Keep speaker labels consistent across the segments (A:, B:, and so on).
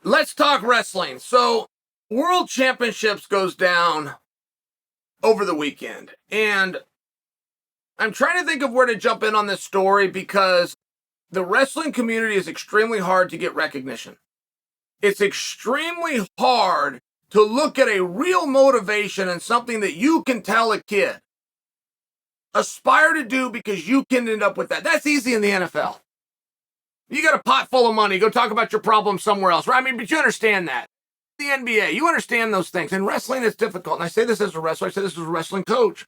A: Let's talk wrestling. So, World Championships goes down over the weekend. And I'm trying to think of where to jump in on this story because the wrestling community is extremely hard to get recognition. It's extremely hard to look at a real motivation and something that you can tell a kid, aspire to do because you can end up with that. That's easy in the NFL. You got a pot full of money, go talk about your problem somewhere else, right? I mean, but you understand that. The NBA, you understand those things. And wrestling is difficult. And I say this as a wrestler, I say this as a wrestling coach.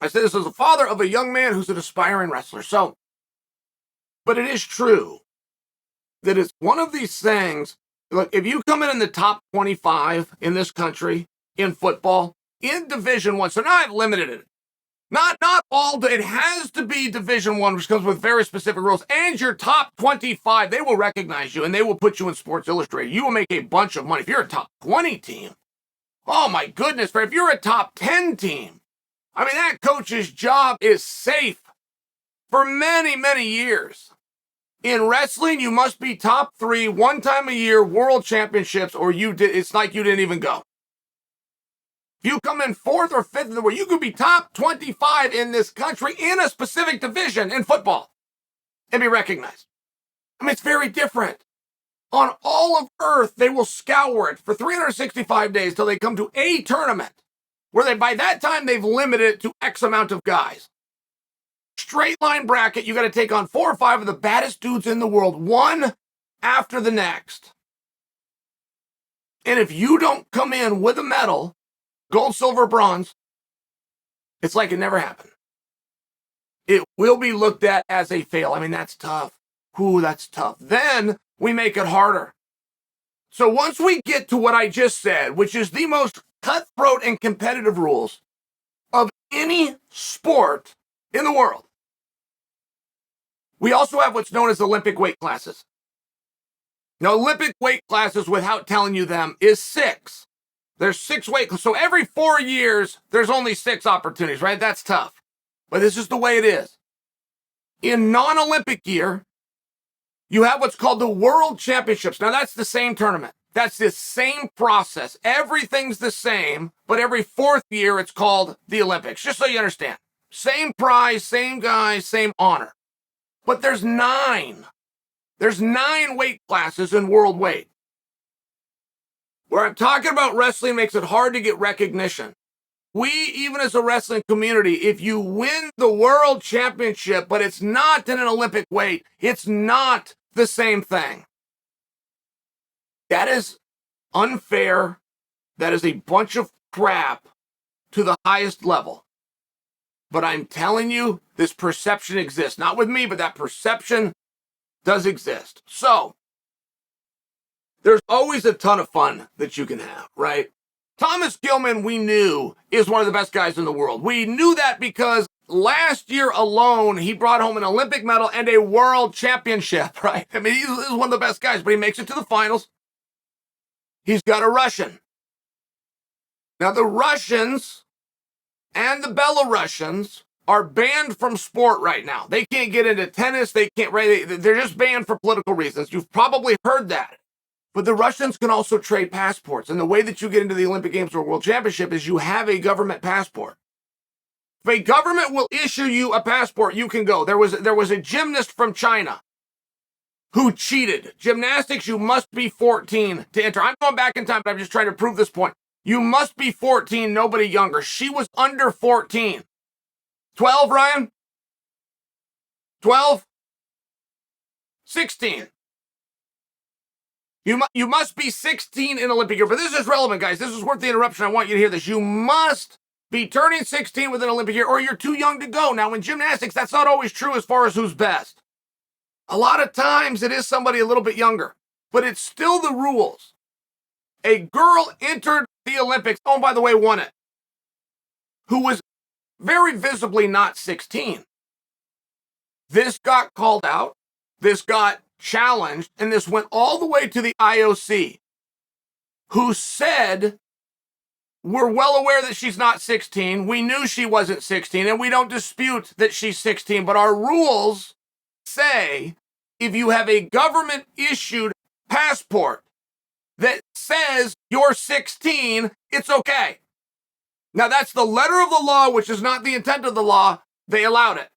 A: I say this as a father of a young man who's an aspiring wrestler. So, but it is true that it's one of these things. Look, if you come in the top 25 in this country in football, in Division I, so now I've limited it. Not all, it has to be Division I, which comes with very specific rules. And your top 25, they will recognize you and they will put you in Sports Illustrated. You will make a bunch of money. If you're a top 20 team, oh my goodness, if you're a top 10 team, I mean, that coach's job is safe for many, many years. In wrestling, you must be top 3 one time a year, World Championships, or it's like you didn't even go. If you come in 4th or 5th in the world, you could be top 25 in this country in a specific division in football and be recognized. I mean, it's very different. On all of Earth, they will scour it for 365 days till they come to a tournament where by that time, they've limited it to X amount of guys. Straight line bracket, you got to take on 4 or 5 of the baddest dudes in the world, one after the next. And if you don't come in with a medal, gold, silver, bronze, it's like it never happened. It will be looked at as a fail. I mean, that's tough. Ooh, that's tough. Then we make it harder. So once we get to what I just said, which is the most cutthroat and competitive rules of any sport in the world, we also have what's known as Olympic weight classes. Now, Olympic weight classes, without telling you them, is 6. There's 6 weight classes. So every 4 years, there's only 6 opportunities, right? That's tough. But this is the way it is. In non-Olympic year, you have what's called the World Championships. Now, that's the same tournament. That's the same process. Everything's the same, but every 4th year, it's called the Olympics, just so you understand. Same prize, same guys, same honor. But there's 9. There's 9 weight classes in world weight. Where I'm talking about wrestling makes it hard to get recognition. We, even as a wrestling community, if you win the world championship, but it's not in an Olympic weight, it's not the same thing. That is unfair. That is a bunch of crap to the highest level. But I'm telling you, this perception exists. Not with me, but that perception does exist. So, there's always a ton of fun that you can have, right? Thomas Gilman, we knew, is one of the best guys in the world. We knew that because last year alone, he brought home an Olympic medal and a world championship, right? I mean, he's one of the best guys, but he makes it to the finals. He's got a Russian. Now, the Russians and the Belarusians are banned from sport right now. They can't get into tennis. They can't, right? They're just banned for political reasons. You've probably heard that. But the Russians can also trade passports. And the way that you get into the Olympic Games or World Championship is you have a government passport. If a government will issue you a passport, you can go. There was a gymnast from China who cheated. Gymnastics, you must be 14 to enter. I'm going back in time, but I'm just trying to prove this point. You must be 14, nobody younger. She was under 14. 12, Ryan? 12? 16. You must be 16 in Olympic year. But this is relevant, guys. This is worth the interruption. I want you to hear this. You must be turning 16 with an Olympic year, or you're too young to go. Now, in gymnastics, that's not always true as far as who's best. A lot of times, it is somebody a little bit younger. But it's still the rules. A girl entered the Olympics, oh, by the way, won it, who was very visibly not 16. This got called out. This got challenged, and this went all the way to the IOC, who said, we're well aware that she's not 16. We knew she wasn't 16, and we don't dispute that she's 16, but our rules say if you have a government-issued passport that says you're 16, it's okay. Now, that's the letter of the law, which is not the intent of the law. They allowed it.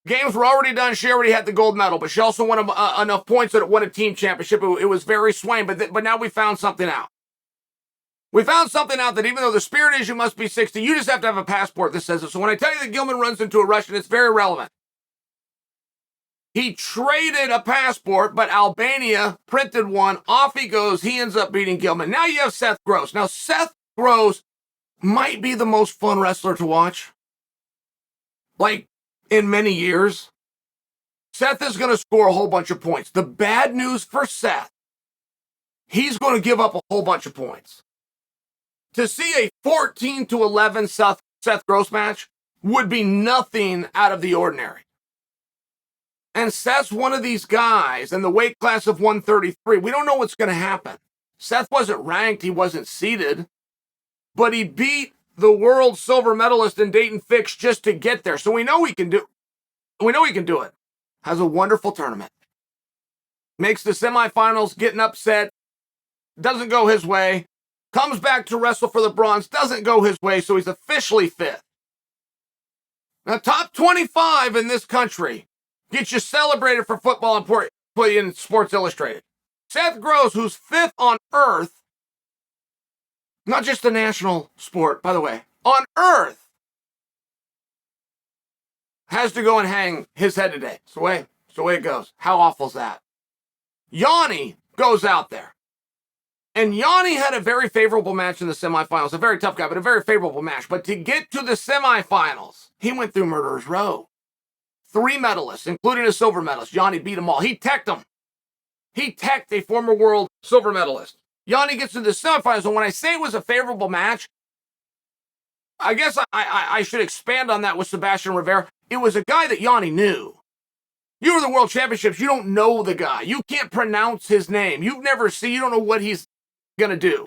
A: Games were already done. She already had the gold medal, but she also won enough points that it won a team championship. It was very swaying, but now we found something out. We found something out that even though the spirit is you must be 60, you just have to have a passport that says it. So when I tell you that Gilman runs into a Russian, it's very relevant. He traded a passport, but Albania printed one. Off he goes. He ends up beating Gilman. Now you have Seth Gross. Now, Seth Gross might be the most fun wrestler to watch. Like, in many years. Seth is going to score a whole bunch of points. The bad news for Seth, he's going to give up a whole bunch of points. To see a 14-11 Seth Gross match would be nothing out of the ordinary. And Seth's one of these guys in the weight class of 133. We don't know what's going to happen. Seth wasn't ranked. He wasn't seeded. But he beat the world silver medalist in Dayton Fix just to get there. So we know he can do it. Has a wonderful tournament. Makes the semifinals, getting upset. Doesn't go his way. Comes back to wrestle for the bronze. Doesn't go his way, so he's officially fifth. Now, top 25 in this country gets you celebrated for football and put you in Sports Illustrated. Seth Gross, who's fifth on earth, not just a national sport, by the way, on earth, has to go and hang his head today. It's the way it goes. How awful is that? Yanni goes out there. And Yanni had a very favorable match in the semifinals. A very tough guy, but a very favorable match. But to get to the semifinals, he went through Murderer's Row. 3 medalists, including a silver medalist. Yanni beat them all. He teched them. He teched a former world silver medalist. Yanni gets to the semifinals, and when I say it was a favorable match, I guess I should expand on that with Sebastian Rivera. It was a guy that Yanni knew. You were the World Championships. You don't know the guy. You can't pronounce his name. You've never seen. You don't know what he's going to do.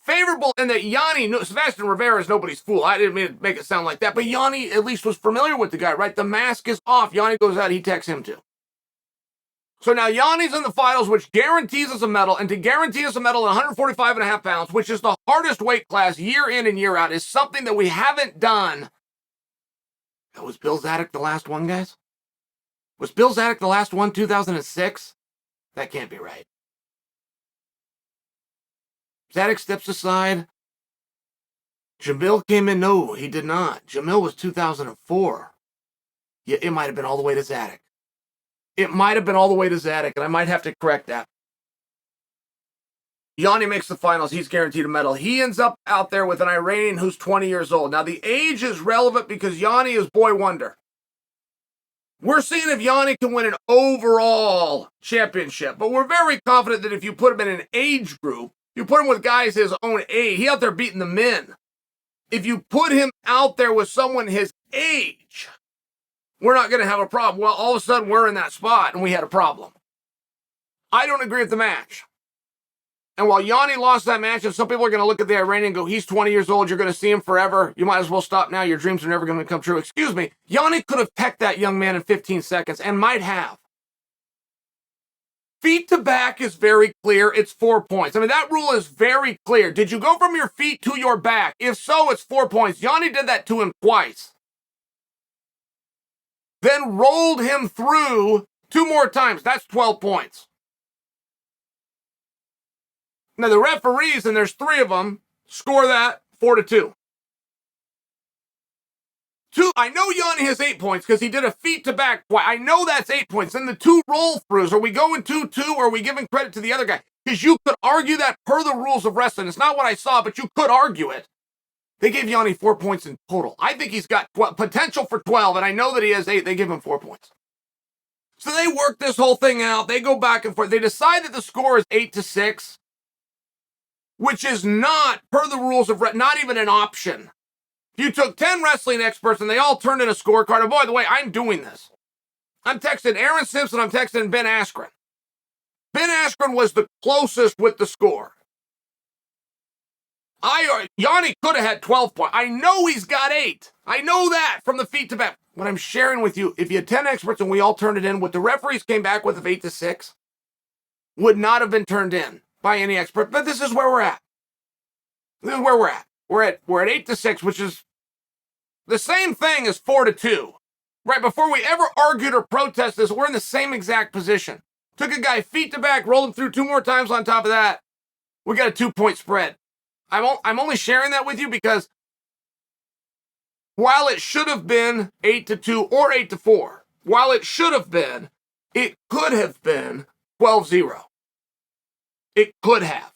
A: Favorable in that Yanni knew. Sebastian Rivera is nobody's fool. I didn't mean to make it sound like that, but Yanni at least was familiar with the guy, right? The mask is off. Yanni goes out. He texts him too. So now Yanni's in the finals, which guarantees us a medal. And to guarantee us a medal at 145.5 pounds, which is the hardest weight class year in and year out, is something that we haven't done. Was Bill Zadok the last one, guys? Was Bill Zadok the last one, 2006? That can't be right. Zadok steps aside. Jamil came in. No, he did not. Jamil was 2004. Yeah, it might have been all the way to Zadok. It might have been all the way to Zadok, and I might have to correct that. Yanni makes the finals. He's guaranteed a medal. He ends up out there with an Iranian who's 20 years old. Now, the age is relevant because Yanni is boy wonder. We're seeing if Yanni can win an overall championship, but we're very confident that if you put him in an age group, you put him with guys his own age, he out there beating the men. If you put him out there with someone his age, we're not going to have a problem. Well, all of a sudden, we're in that spot, and we had a problem. I don't agree with the match. And while Yanni lost that match, and some people are going to look at the Iranian and go, he's 20 years old, you're going to see him forever, you might as well stop now, your dreams are never going to come true. Excuse me, Yanni could have teched that young man in 15 seconds, and might have. Feet to back is very clear, it's 4 points. I mean, that rule is very clear. Did you go from your feet to your back? If so, it's 4 points. Yanni did that to him twice. Then rolled him through 2 more times. That's 12 points. Now, the referees, and there's 3 of them, score that 4-2. I know Yanni has 8 points because he did a feet to back. I know that's 8 points. Then the 2 roll throughs. Are we going 2-2 or are we giving credit to the other guy? Because you could argue that per the rules of wrestling. It's not what I saw, but you could argue it. They gave Yanni 4 points in total. I think he's got potential for 12, and I know that he has 8. They give him 4 points. So they work this whole thing out. They go back and forth. They decide that the score is 8-6, which is not, per the rules of not even an option. You took 10 wrestling experts, and they all turned in a scorecard. And by the way, I'm doing this. I'm texting Aaron Simpson. I'm texting Ben Askren. Ben Askren was the closest with the score. Yanni could have had 12 points. I know he's got 8. I know that from the feet to back. What I'm sharing with you, if you had 10 experts and we all turned it in, what the referees came back with of 8-6, would not have been turned in by any expert. But this is where we're at. This is where we're at. We're at 8-6, which is the same thing as 4-2. Right before we ever argued or protested this, we're in the same exact position. Took a guy feet to back, rolled him through 2 more times on top of that. We got a 2-point spread. I'm only sharing that with you because while it should have been 8-2 or 8-4, while it should have been, it could have been 12-0. It could have.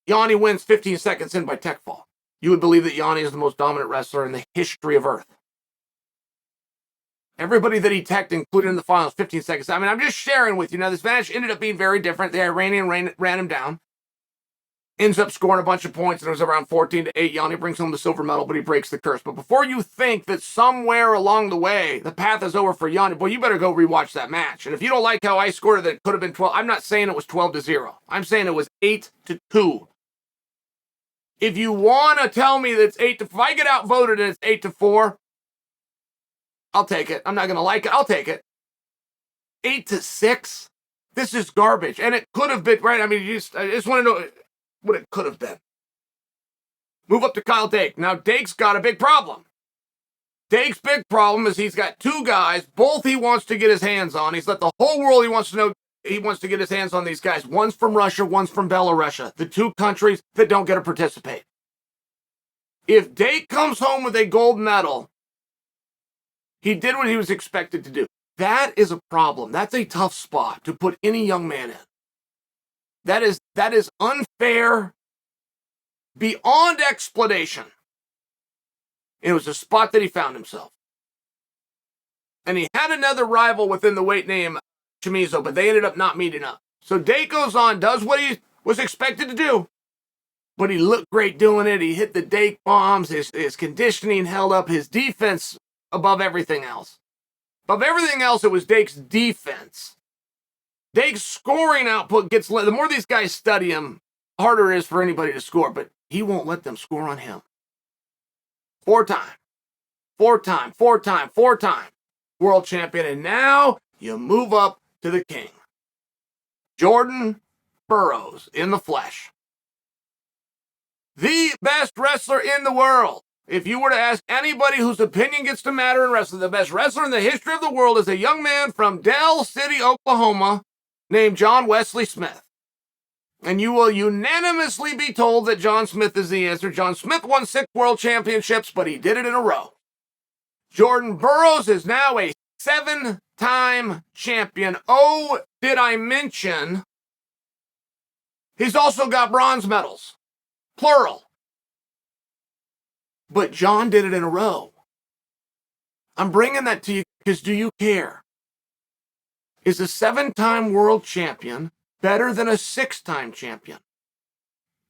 A: Yanni wins 15 seconds in by tech fall. You would believe that Yanni is the most dominant wrestler in the history of Earth. Everybody that he teched, included in the finals, 15 seconds. I mean, I'm just sharing with you. Now, this match ended up being very different. The Iranian ran him down. Ends up scoring a bunch of points, and it was around 14-8. Yanni brings home the silver medal, but he breaks the curse. But before you think that somewhere along the way, the path is over for Yanni, boy, you better go rewatch that match. And if you don't like how I scored it, that it could have been 12. I'm not saying it was 12-0. I'm saying it was 8-2. If you want to tell me that it's 8-4, if I get outvoted and it's 8-4, I'll take it. I'm not going to like it. I'll take it. 8-6? This is garbage. And it could have been, right? I mean, I just want to know what it could have been. Move up to Kyle Dake. Now, Dake's got a big problem. Dake's big problem is he's got 2 guys, both he wants to get his hands on. He's let the whole world he wants to get his hands on these guys. One's from Russia, one's from Belarus. The 2 countries that don't get to participate. If Dake comes home with a gold medal, he did what he was expected to do. That is a problem. That's a tough spot to put any young man in. That is unfair beyond explanation. It was a spot that he found himself. And he had another rival within the weight named Chimaev, but they ended up not meeting up. So Dake goes on, does what he was expected to do, but he looked great doing it. He hit the Dake bombs. His conditioning held up, his defense above everything else. Above everything else, it was Dake's defense. Dake's scoring output gets, the more these guys study him, harder it is for anybody to score, but he won't let them score on him. 4-time world champion, and now you move up to the king. Jordan Burroughs in the flesh. The best wrestler in the world. If you were to ask anybody whose opinion gets to matter in wrestling, the best wrestler in the history of the world is a young man from Del City, Oklahoma, named John Wesley Smith. And you will unanimously be told that John Smith is the answer. John Smith won 6 world championships, but he did it in a row. Jordan Burroughs is now a 7-time champion. Oh, did I mention he's also got bronze medals, plural. But John did it in a row. I'm bringing that to you because do you care? Is a 7-time world champion better than a 6-time champion?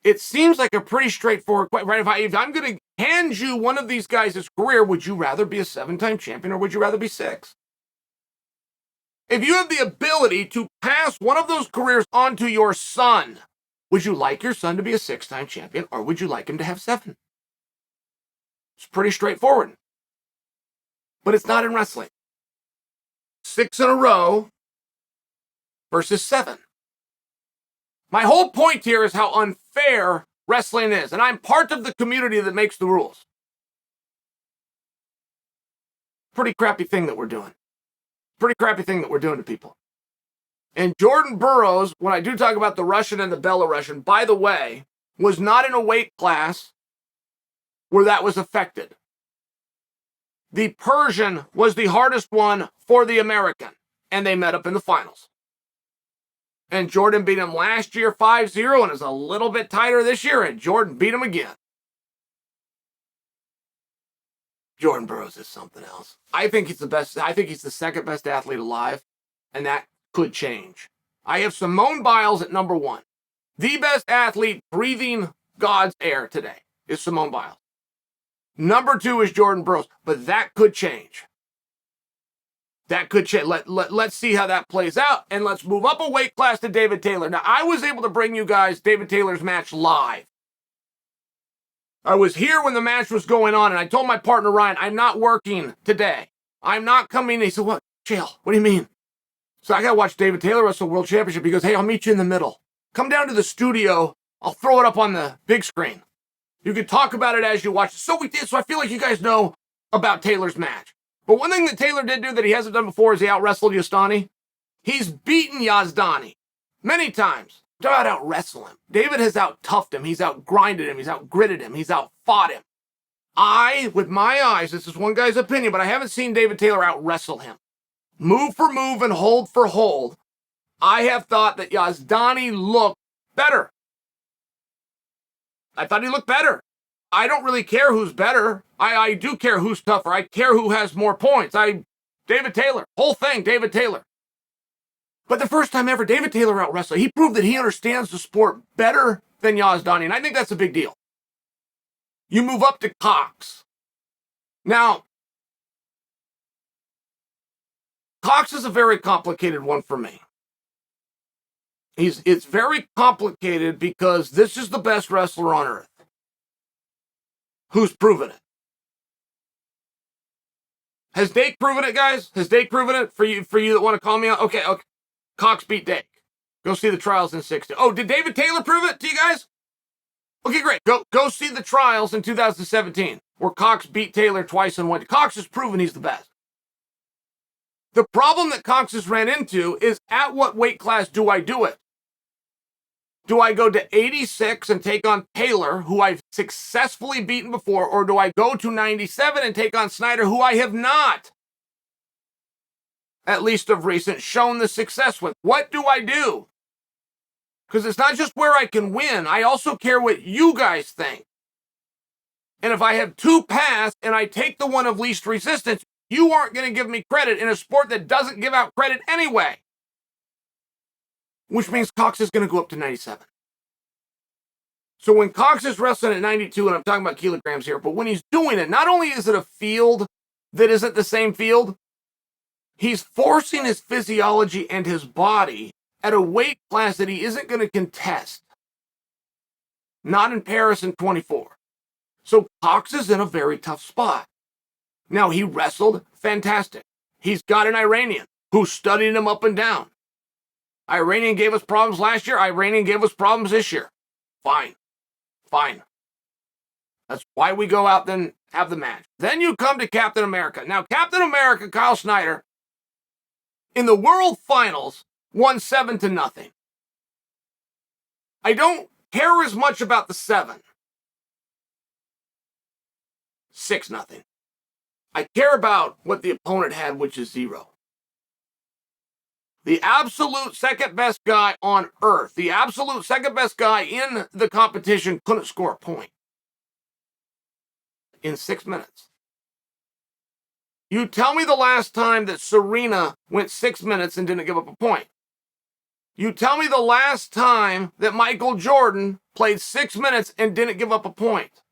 A: It seems like a pretty straightforward question, right? If I'm going to hand you one of these guys' career, would you rather be a 7-time champion or would you rather be 6? If you have the ability to pass one of those careers on to your son, would you like your son to be a 6-time champion or would you like him to have 7? It's pretty straightforward. But it's not in wrestling. 6 in a row versus 7. My whole point here is how unfair wrestling is, and I'm part of the community that makes the rules. Pretty crappy thing that we're doing. Pretty crappy thing that we're doing to people. And Jordan Burroughs, when I do talk about the Russian and the Belarusian, by the way, was not in a weight class where that was affected. The Persian was the hardest one for the American, and they met up in the finals. And Jordan beat him last year 5-0 and is a little bit tighter this year, and Jordan beat him again. Jordan Burroughs is something else. I think he's the best. I think he's the second best athlete alive, and that could change. I have Simone Biles at number 1. The best athlete breathing God's air today is Simone Biles. Number 2 is Jordan Burroughs, but that could change. That could change. Let's see how that plays out, and let's move up a weight class to David Taylor. Now, I was able to bring you guys David Taylor's match live. I was here when the match was going on, and I told my partner, Ryan, I'm not working today. I'm not coming. He said, what? Chael, what do you mean? So I got to watch David Taylor wrestle World Championship. He goes, hey, I'll meet you in the middle. Come down to the studio. I'll throw it up on the big screen. You can talk about it as you watch it. So we did. So I feel like you guys know about Taylor's match. But one thing that Taylor did do that he hasn't done before is he out-wrestled Yazdani. He's beaten Yazdani many times. Talk about out-wrestle him. David has out-toughed him. He's out-grinded him. He's out-gritted him. He's out-fought him. With my eyes, this is one guy's opinion, but I haven't seen David Taylor out-wrestle him. Move for move and hold for hold. I have thought that Yazdani looked better. I thought he looked better. I don't really care who's better. I do care who's tougher. I care who has more points. David Taylor. Whole thing, David Taylor. But the first time ever, David Taylor out-wrestled. He proved that he understands the sport better than Yazdani, and I think that's a big deal. You move up to Cox. Now, Cox is a very complicated one for me. It's very complicated because this is the best wrestler on earth. Who's proven it? Has Dake proven it, guys? Has Dake proven it for you that want to call me out? Okay. Cox beat Dake. Go see the trials in 60. Oh, did David Taylor prove it to you guys? Okay, great. Go see the trials in 2017 where Cox beat Taylor twice and won. Cox has proven he's the best. The problem that Cox has ran into is at what weight class do I do it? Do I go to 86 and take on Taylor, who I've successfully beaten before, or do I go to 97 and take on Schneider, who I have not, at least of recent, shown the success with? What do I do? Because it's not just where I can win. I also care what you guys think. And if I have two paths and I take the one of least resistance, you aren't going to give me credit in a sport that doesn't give out credit anyway. Which means Cox is going to go up to 97. So when Cox is wrestling at 92, and I'm talking about kilograms here, but when he's doing it, not only is it a field that isn't the same field, he's forcing his physiology and his body at a weight class that he isn't going to contest. Not in Paris in 24. So Cox is in a very tough spot. Now, he wrestled fantastic. He's got an Iranian who studied him up and down. Iranian gave us problems last year. Iranian gave us problems this year. Fine. That's why we go out then have the match. Then you come to Captain America. Now, Captain America, Kyle Schneider, in the World Finals, won 7-0. I don't care as much about the 7. 6-0. I care about what the opponent had, which is 0. The absolute second best guy on earth, the absolute second best guy in the competition couldn't score a point in 6 minutes. You tell me the last time that Serena went 6 minutes and didn't give up a point. You tell me the last time that Michael Jordan played 6 minutes and didn't give up a point.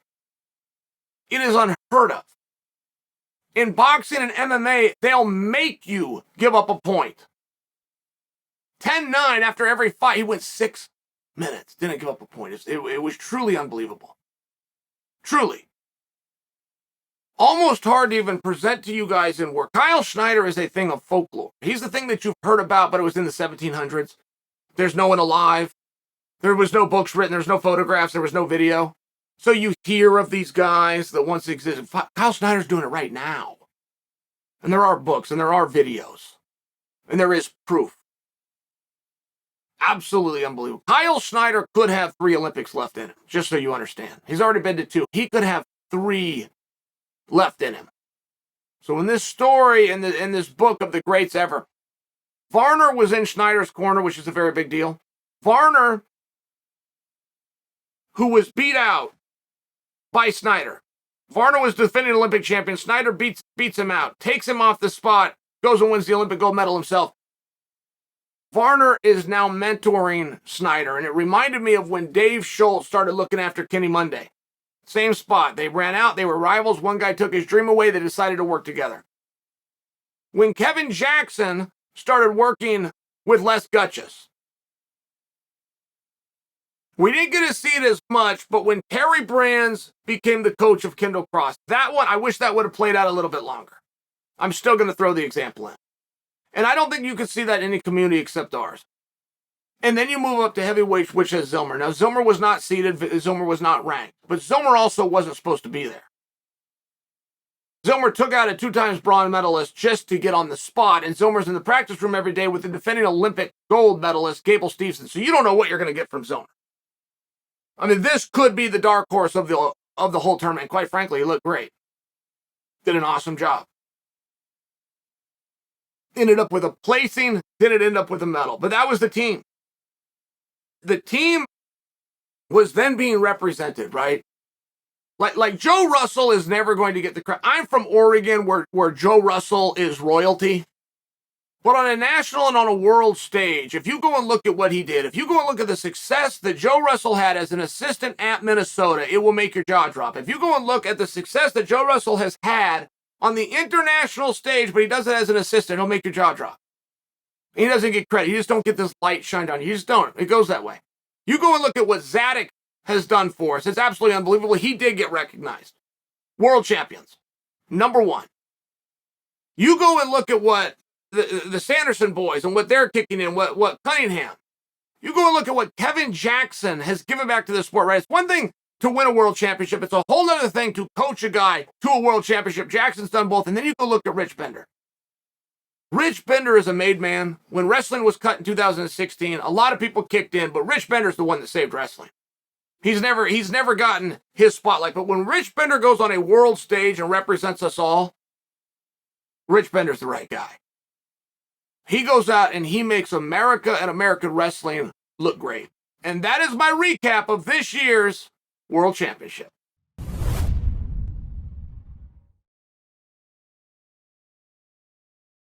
A: It is unheard of. In boxing and MMA, they'll make you give up a point. 10-9 after every fight. He went 6 minutes, didn't give up a point. It was truly unbelievable. Truly. Almost hard to even present to you guys in work. Kyle Schneider is a thing of folklore. He's the thing that you've heard about, but it was in the 1700s. There's no one alive. There was no books written. There's no photographs. There was no video. So you hear of these guys that once existed. Kyle Schneider's doing it right now. And there are books and there are videos. And there is proof. Absolutely unbelievable. Kyle Schneider could have 3 Olympics left in him, just so you understand. He's already been to 2. He could have 3 left in him. So in this story, in this book of the greats ever, Varner was in Schneider's corner, which is a very big deal. Varner, who was beat out by Schneider. Varner was defending Olympic champion. Schneider beats him out, takes him off the spot, goes and wins the Olympic gold medal himself. Varner is now mentoring Schneider, and it reminded me of when Dave Schultz started looking after Kenny Monday. Same spot. They ran out. They were rivals. One guy took his dream away. They decided to work together. When Kevin Jackson started working with Les Gutches, we didn't get to see it as much, but when Terry Brands became the coach of Kendall Cross, that one, I wish that would have played out a little bit longer. I'm still going to throw the example in. And I don't think you could see that in any community except ours. And then you move up to heavyweight, which has Zillmer. Now, Zillmer was not seeded. Zillmer was not ranked. But Zillmer also wasn't supposed to be there. Zillmer took out a 2-time bronze medalist just to get on the spot, and Zillmer's in the practice room every day with the defending Olympic gold medalist, Gable Steveson. So you don't know what you're going to get from Zillmer. I mean, this could be the dark horse of the whole tournament. And quite frankly, he looked great. Did an awesome job. Ended up with a placing, didn't end up with a medal. But that was the team. The team was then being represented, right? Like Joe Russell is never going to get the credit. I'm from Oregon where Joe Russell is royalty. But on a national and on a world stage, if you go and look at what he did, if you go and look at the success that Joe Russell had as an assistant at Minnesota, it will make your jaw drop. If you go and look at the success that Joe Russell has had on the international stage, but he does it as an assistant, it'll make your jaw drop. He doesn't get credit. You just don't get this light shined on you. You just don't. It goes that way. You go and look at what Zadok has done for us. It's absolutely unbelievable. He did get recognized. World champions. Number 1. You go and look at what the Sanderson boys and what they're kicking in, what Cunningham. You go and look at what Kevin Jackson has given back to the sport, right? It's one thing to win a world championship. It's a whole other thing to coach a guy to a world championship. Jackson's done both. And then you go look at Rich Bender. Rich Bender is a made man. When wrestling was cut in 2016, a lot of people kicked in, but Rich Bender's the one that saved wrestling. He's never gotten his spotlight. But when Rich Bender goes on a world stage and represents us all, Rich Bender's the right guy. He goes out and he makes America and American wrestling look great. And that is my recap of this year's World Championship.